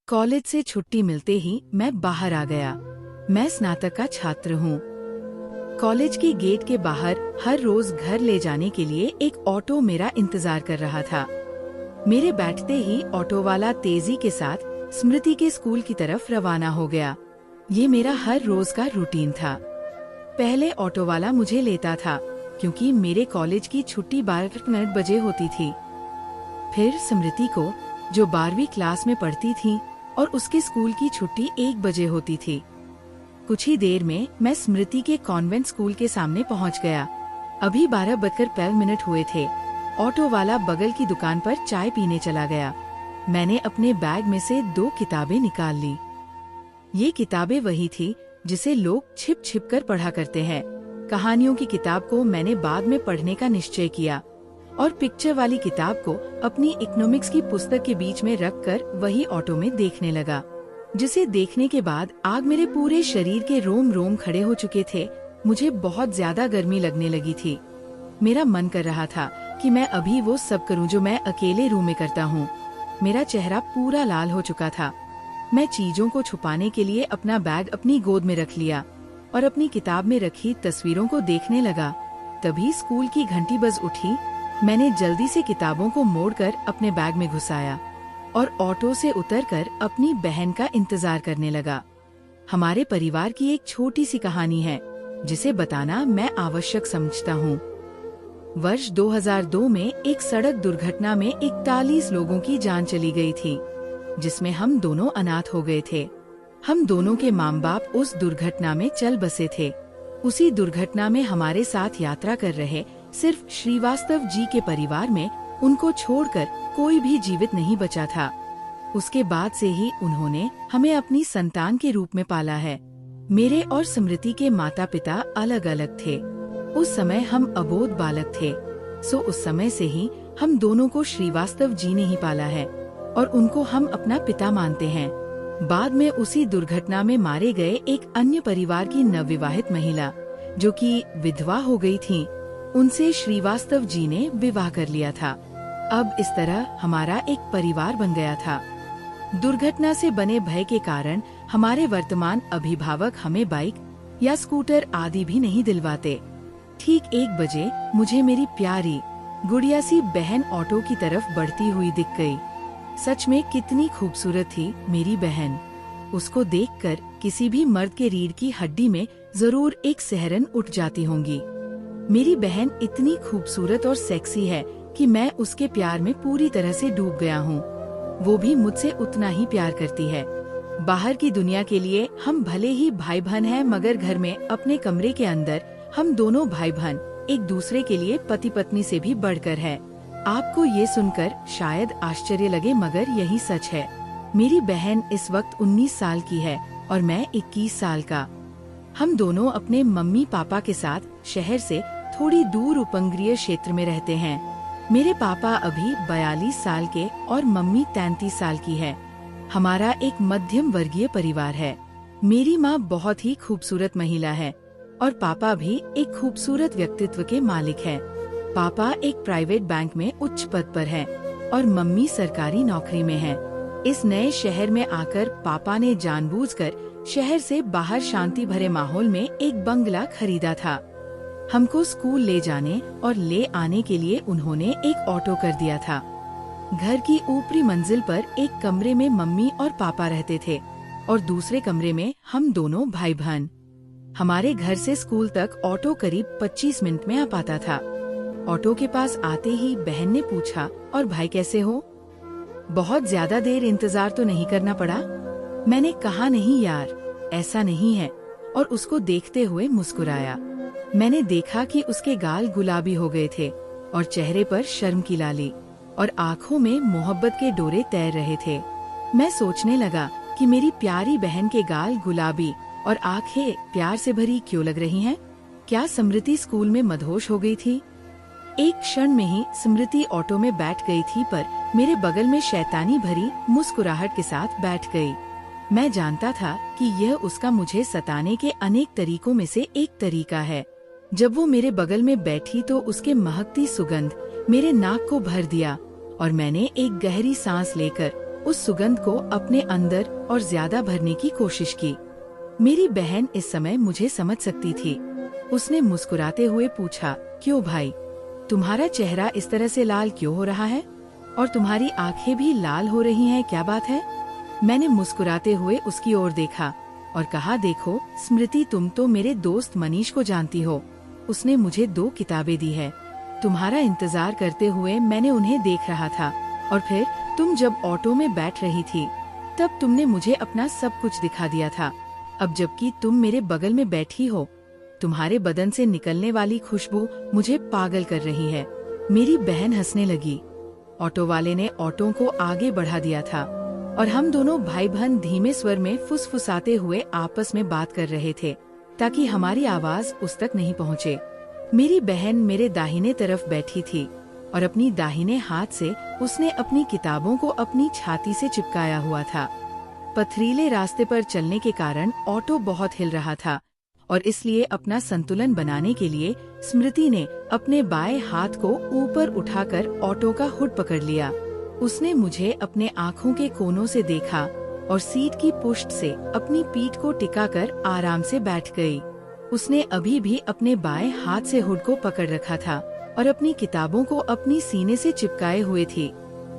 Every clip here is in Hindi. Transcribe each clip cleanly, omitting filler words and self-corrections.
कॉलेज से छुट्टी मिलते ही मैं बाहर आ गया। मैं स्नातक का छात्र हूँ। कॉलेज की गेट के बाहर हर रोज घर ले जाने के लिए एक ऑटो मेरा इंतजार कर रहा था। मेरे बैठते ही ऑटो वाला तेजी के साथ स्मृति के स्कूल की तरफ रवाना हो गया। ये मेरा हर रोज का रूटीन था। पहले ऑटो वाला मुझे लेता था क्योंकि मेरे कॉलेज की छुट्टी 12 बजे होती थी। फिर स्मृति को, जो 12वीं क्लास में पढ़ती थी, और उसके स्कूल की छुट्टी 1 बजे होती थी। कुछ ही देर में मैं स्मृति के कॉन्वेंट स्कूल के सामने पहुंच गया। अभी 12:05 हुए थे। ऑटो वाला बगल की दुकान पर चाय पीने चला गया। मैंने अपने बैग में से 2 किताबें निकाल ली। ये किताबें वही थी जिसे लोग छिप छिप कर पढ़ा करते हैं। कहानियों की किताब को मैंने बाद में पढ़ने का निश्चय किया और पिक्चर वाली किताब को अपनी इकोनॉमिक्स की पुस्तक के बीच में रखकर वही ऑटो में देखने लगा, जिसे देखने के बाद आग मेरे पूरे शरीर के रोम रोम खड़े हो चुके थे। मुझे बहुत ज्यादा गर्मी लगने लगी थी। मेरा मन कर रहा था कि मैं अभी वो सब करूं जो मैं अकेले रूम में करता हूं। मेरा चेहरा पूरा लाल हो चुका था। मैं चीजों को छुपाने के लिए अपना बैग अपनी गोद में रख लिया और अपनी किताब में रखी तस्वीरों को देखने लगा। तभी स्कूल की घंटी बज उठी। मैंने जल्दी से किताबों को मोड़कर अपने बैग में घुसाया और ऑटो से उतरकर अपनी बहन का इंतजार करने लगा। हमारे परिवार की एक छोटी सी कहानी है जिसे बताना मैं आवश्यक समझता हूँ। वर्ष 2002 में एक सड़क दुर्घटना में 41 लोगों की जान चली गई थी, जिसमें हम दोनों अनाथ हो गए थे। हम दोनों के माँ बाप उस दुर्घटना में चल बसे थे। उसी दुर्घटना में हमारे साथ यात्रा कर रहे सिर्फ श्रीवास्तव जी के परिवार में उनको छोड़कर कोई भी जीवित नहीं बचा था। उसके बाद से ही उन्होंने हमें अपनी संतान के रूप में पाला है। मेरे और स्मृति के माता पिता अलग अलग थे। उस समय हम अबोध बालक थे। सो उस समय से ही हम दोनों को श्रीवास्तव जी ने ही पाला है और उनको हम अपना पिता मानते हैं। बाद में उसी दुर्घटना में मारे गए एक अन्य परिवार की नवविवाहित महिला, जो कि विधवा हो गई थी, उनसे श्रीवास्तव जी ने विवाह कर लिया था। अब इस तरह हमारा एक परिवार बन गया था। दुर्घटना से बने भय के कारण हमारे वर्तमान अभिभावक हमें बाइक या स्कूटर आदि भी नहीं दिलवाते। ठीक 1 बजे मुझे मेरी प्यारी गुड़िया सी बहन ऑटो की तरफ बढ़ती हुई दिख गई। सच में कितनी खूबसूरत थी मेरी बहन। उसको देखकर किसी भी मर्द के रीढ़ की हड्डी में जरूर एक सिहरन उठ जाती होंगी। मेरी बहन इतनी खूबसूरत और सेक्सी है कि मैं उसके प्यार में पूरी तरह से डूब गया हूँ। वो भी मुझसे उतना ही प्यार करती है। बाहर की दुनिया के लिए हम भले ही भाई बहन हैं, मगर घर में अपने कमरे के अंदर हम दोनों भाई बहन एक दूसरे के लिए पति पत्नी से भी बढ़कर है। आपको ये सुनकर शायद आश्चर्य लगे, मगर यही सच है। मेरी बहन इस वक्त 19 साल की है और मैं 21 साल का। हम दोनों अपने मम्मी पापा के साथ शहर से थोड़ी दूर उपनगरीय क्षेत्र में रहते हैं। मेरे पापा अभी 42 साल के और मम्मी 33 साल की है। हमारा एक मध्यम वर्गीय परिवार है। मेरी माँ बहुत ही खूबसूरत महिला है और पापा भी एक खूबसूरत व्यक्तित्व के मालिक हैं। पापा एक प्राइवेट बैंक में उच्च पद पर हैं और मम्मी सरकारी नौकरी में हैं। इस नए शहर में आकर पापा ने जानबूझकर शहर से बाहर शांति भरे माहौल में एक बंगला खरीदा था। हमको स्कूल ले जाने और ले आने के लिए उन्होंने एक ऑटो कर दिया था। घर की ऊपरी मंजिल पर एक कमरे में मम्मी और पापा रहते थे और दूसरे कमरे में हम दोनों भाई बहन। हमारे घर से स्कूल तक ऑटो करीब 25 मिनट में आ पाता था। ऑटो के पास आते ही बहन ने पूछा, और भाई कैसे हो? बहुत ज्यादा देर इंतजार तो नहीं करना पड़ा? मैंने कहा नहीं यार, ऐसा नहीं है, और उसको देखते हुए मुस्कुराया। मैंने देखा कि उसके गाल गुलाबी हो गए थे और चेहरे पर शर्म की लाली और आँखों में मोहब्बत के डोरे तैर रहे थे। मैं सोचने लगा कि मेरी प्यारी बहन के गाल गुलाबी और आँखें प्यार से भरी क्यों लग रही हैं? क्या स्मृति स्कूल में मदहोश हो गई थी? एक क्षण में ही स्मृति ऑटो में बैठ गई थी, पर मेरे बगल में शैतानी भरी मुस्कुराहट के साथ बैठ गई। मैं जानता था कि यह उसका मुझे सताने के अनेक तरीकों में से एक तरीका है। जब वो मेरे बगल में बैठी तो उसके महकती सुगंध मेरे नाक को भर दिया और मैंने एक गहरी सांस लेकर उस सुगंध को अपने अंदर और ज्यादा भरने की कोशिश की। मेरी बहन इस समय मुझे समझ सकती थी। उसने मुस्कुराते हुए पूछा, क्यों भाई, तुम्हारा चेहरा इस तरह से लाल क्यों हो रहा है? और तुम्हारी आंखें भी लाल हो रही हैं, क्या बात है? मैंने मुस्कुराते हुए उसकी ओर देखा और कहा, देखो स्मृति, तुम तो मेरे दोस्त मनीष को जानती हो। उसने मुझे 2 किताबें दी है। तुम्हारा इंतजार करते हुए मैंने उन्हें देख रहा था, और फिर तुम जब ऑटो में बैठ रही थी तब तुमने मुझे अपना सब कुछ दिखा दिया था। अब जबकि तुम मेरे बगल में बैठी हो, तुम्हारे बदन से निकलने वाली खुशबू मुझे पागल कर रही है। मेरी बहन हंसने लगी। ऑटो वाले ने ऑटो को आगे बढ़ा दिया था और हम दोनों भाई बहन धीमे स्वर में फुसफुसाते हुए आपस में बात कर रहे थे ताकि हमारी आवाज उस तक नहीं पहुँचे। मेरी बहन मेरे दाहिने तरफ बैठी थी और अपनी दाहिने हाथ से उसने अपनी किताबों को अपनी छाती से चिपकाया हुआ था। पथरीले रास्ते पर चलने के कारण ऑटो बहुत हिल रहा था और इसलिए अपना संतुलन बनाने के लिए स्मृति ने अपने बाएं हाथ को ऊपर उठाकर ऑटो का हुड पकड़ लिया। उसने मुझे अपने आँखों के कोनों से देखा और सीट की पुष्ट से अपनी पीठ को टिकाकर आराम से बैठ गई। उसने अभी भी अपने बाएं हाथ से हुड को पकड़ रखा था और अपनी किताबों को अपनी सीने से चिपकाए हुए थी।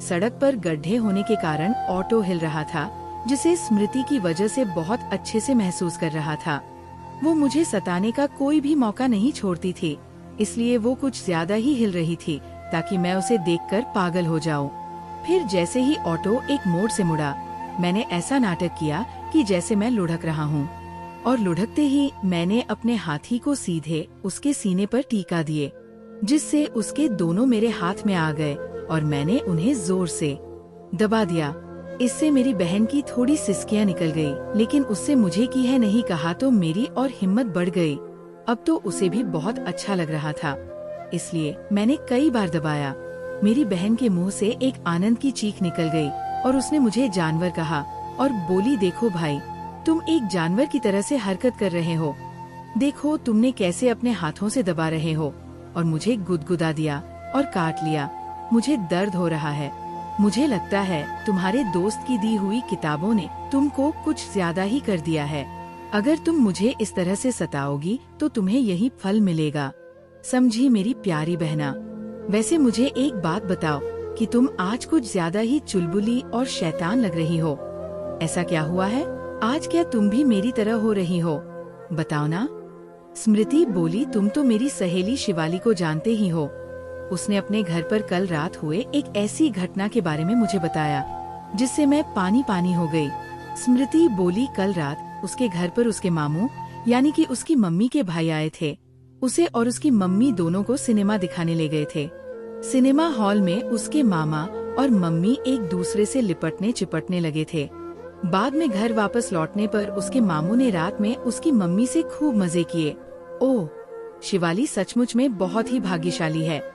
सड़क पर गड्ढे होने के कारण ऑटो हिल रहा था, जिसे स्मृति की वजह से बहुत अच्छे से महसूस कर रहा था। वो मुझे सताने का कोई भी मौका नहीं छोड़ती थी, इसलिए वो कुछ ज्यादा ही हिल रही थी ताकि मैं उसे देखकर पागल हो जाऊं। फिर जैसे ही ऑटो एक मोड़ से मुड़ा, मैंने ऐसा नाटक किया कि जैसे मैं लुढ़क रहा हूँ, और लुढ़कते ही मैंने अपने हाथी को सीधे उसके सीने पर टीका दिए, जिससे उसके दोनों मेरे हाथ में आ गए और मैंने उन्हें जोर से दबा दिया। इससे मेरी बहन की थोड़ी सिसकियां निकल गई, लेकिन उससे मुझे की है नहीं कहा तो मेरी और हिम्मत बढ़ गई। अब तो उसे भी बहुत अच्छा लग रहा था, इसलिए मैंने कई बार दबाया। मेरी बहन के मुंह से एक आनंद की चीख निकल गई और उसने मुझे जानवर कहा और बोली, देखो भाई, तुम एक जानवर की तरह से हरकत कर रहे हो। देखो तुमने कैसे अपने हाथों से दबा रहे हो, और मुझे गुदगुदा दिया और काट लिया। मुझे दर्द हो रहा है। मुझे लगता है तुम्हारे दोस्त की दी हुई किताबों ने तुमको कुछ ज्यादा ही कर दिया है। अगर तुम मुझे इस तरह से सताओगी तो तुम्हें यही फल मिलेगा, समझी मेरी प्यारी बहना। वैसे मुझे एक बात बताओ कि तुम आज कुछ ज्यादा ही चुलबुली और शैतान लग रही हो। ऐसा क्या हुआ है? आज क्या तुम भी मेरी तरह हो रही हो? बताओ ना। स्मृति बोली, तुम तो मेरी सहेली शिवाली को जानते ही हो। उसने अपने घर पर कल रात हुए एक ऐसी घटना के बारे में मुझे बताया जिससे मैं पानी पानी हो गई। स्मृति बोली, कल रात उसके घर पर उसके मामू यानी कि उसकी मम्मी के भाई आए थे। उसे और उसकी मम्मी दोनों को सिनेमा दिखाने ले गए थे। सिनेमा हॉल में उसके मामा और मम्मी एक दूसरे से लिपटने चिपटने लगे थे। बाद में घर वापस लौटने पर उसके मामू ने रात में उसकी मम्मी से खूब मजे किए। ओह, शिवाली सचमुच में बहुत ही भाग्यशाली है।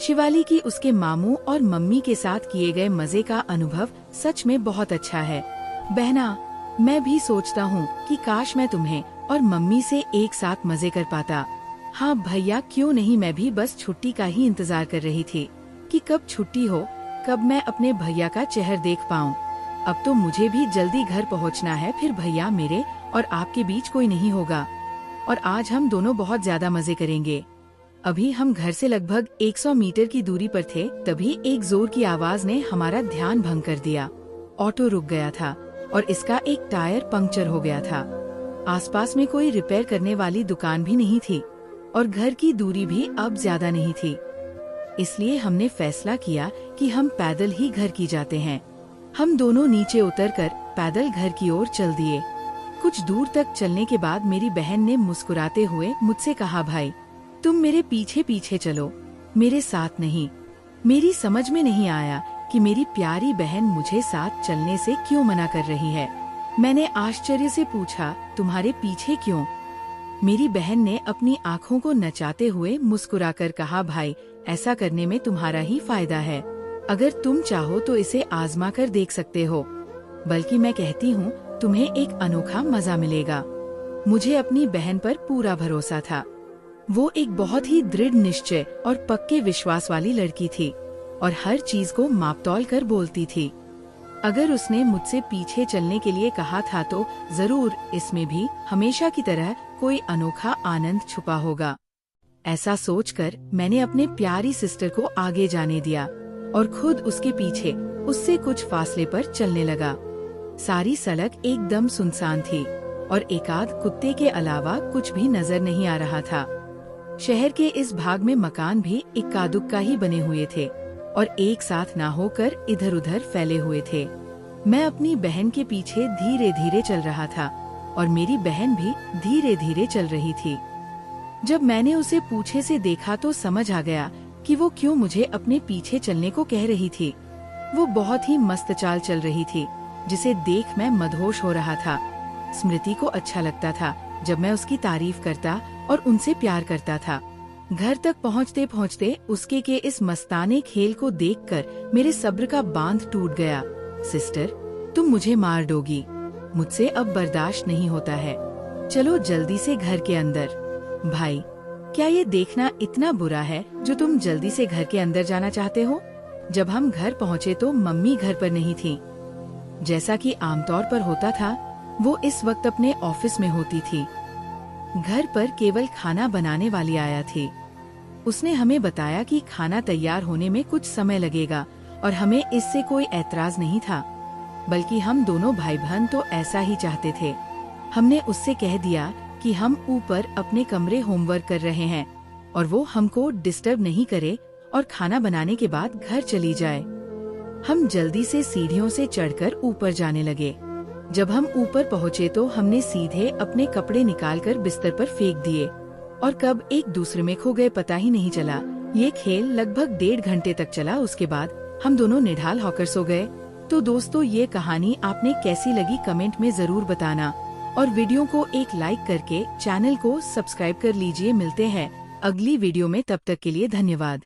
शिवाली की उसके मामू और मम्मी के साथ किए गए मजे का अनुभव सच में बहुत अच्छा है। बहना, मैं भी सोचता हूँ कि काश मैं तुम्हें और मम्मी से एक साथ मजे कर पाता। हाँ भैया, क्यों नहीं, मैं भी बस छुट्टी का ही इंतजार कर रही थी कि कब छुट्टी हो, कब मैं अपने भैया का चेहरा देख पाऊँ। अब तो मुझे भी जल्दी घर पहुँचना है, फिर भैया मेरे और आपके बीच कोई नहीं होगा और आज हम दोनों बहुत ज्यादा मजे करेंगे। अभी हम घर से लगभग 100 मीटर की दूरी पर थे, तभी एक जोर की आवाज ने हमारा ध्यान भंग कर दिया। ऑटो रुक गया था और इसका एक टायर पंक्चर हो गया था। आसपास में कोई रिपेयर करने वाली दुकान भी नहीं थी और घर की दूरी भी अब ज्यादा नहीं थी। इसलिए हमने फैसला किया कि हम पैदल ही घर की जाते हैं। हम दोनों नीचे उतरकर पैदल घर की ओर चल दिए। कुछ दूर तक चलने के बाद मेरी बहन ने मुस्कुराते हुए मुझसे कहा, भाई तुम मेरे पीछे पीछे चलो, मेरे साथ नहीं। मेरी समझ में नहीं आया कि मेरी प्यारी बहन मुझे साथ चलने से क्यों मना कर रही है। मैंने आश्चर्य से पूछा, तुम्हारे पीछे क्यों? मेरी बहन ने अपनी आँखों को नचाते हुए मुस्कुराकर कहा, भाई ऐसा करने में तुम्हारा ही फायदा है। अगर तुम चाहो तो इसे आजमा कर देख सकते हो। बल्कि मैं कहती हूँ तुम्हें एक अनोखा मजा मिलेगा। मुझे अपनी बहन पर पूरा भरोसा था। वो एक बहुत ही दृढ़ निश्चय और पक्के विश्वास वाली लड़की थी और हर चीज को मापतौल कर बोलती थी। अगर उसने मुझसे पीछे चलने के लिए कहा था तो जरूर इसमें भी हमेशा की तरह कोई अनोखा आनंद छुपा होगा। ऐसा सोचकर मैंने अपने प्यारी सिस्टर को आगे जाने दिया और खुद उसके पीछे उससे कुछ फासले पर चलने लगा। सारी सड़क एकदम सुनसान थी और एकाध कुत्ते के अलावा कुछ भी नजर नहीं आ रहा था। शहर के इस भाग में मकान भी इक्का दुक्का ही बने हुए थे और एक साथ ना होकर इधर उधर फैले हुए थे। मैं अपनी बहन के पीछे धीरे धीरे चल रहा था और मेरी बहन भी धीरे धीरे चल रही थी। जब मैंने उसे पूछे से देखा तो समझ आ गया कि वो क्यों मुझे अपने पीछे चलने को कह रही थी। वो बहुत ही मस्त चाल चल रही थी जिसे देख मैं मदहोश हो रहा था। स्मृति को अच्छा लगता था जब मैं उसकी तारीफ करता और उनसे प्यार करता था। घर तक पहुँचते पहुँचते उसके के इस मस्ताने खेल को देखकर मेरे सब्र का बांध टूट गया। सिस्टर, तुम मुझे मार दोगी, मुझसे अब बर्दाश्त नहीं होता है, चलो जल्दी से घर के अंदर। भाई, क्या ये देखना इतना बुरा है जो तुम जल्दी से घर के अंदर जाना चाहते हो? जब हम घर पहुँचे तो मम्मी घर पर नहीं थी। जैसा कि आमतौर पर होता था, वो इस वक्त अपने ऑफिस में होती थी। घर पर केवल खाना बनाने वाली आया थी। उसने हमें बताया कि खाना तैयार होने में कुछ समय लगेगा और हमें इससे कोई ऐतराज नहीं था, बल्कि हम दोनों भाई बहन तो ऐसा ही चाहते थे। हमने उससे कह दिया कि हम ऊपर अपने कमरे होमवर्क कर रहे हैं और वो हमको डिस्टर्ब नहीं करे और खाना बनाने के बाद घर चली जाए। हम जल्दी से सीढ़ियों से चढ़कर ऊपर जाने लगे। जब हम ऊपर पहुँचे तो हमने सीधे अपने कपड़े निकालकर बिस्तर पर फेंक दिए और कब एक दूसरे में खो गए पता ही नहीं चला। ये खेल लगभग 1.5 घंटे तक चला। उसके बाद हम दोनों निढाल होकर सो गए। तो दोस्तों, ये कहानी आपने कैसी लगी कमेंट में जरूर बताना और वीडियो को एक लाइक करके चैनल को सब्सक्राइब कर लीजिए। मिलते हैं अगली वीडियो में, तब तक के लिए धन्यवाद।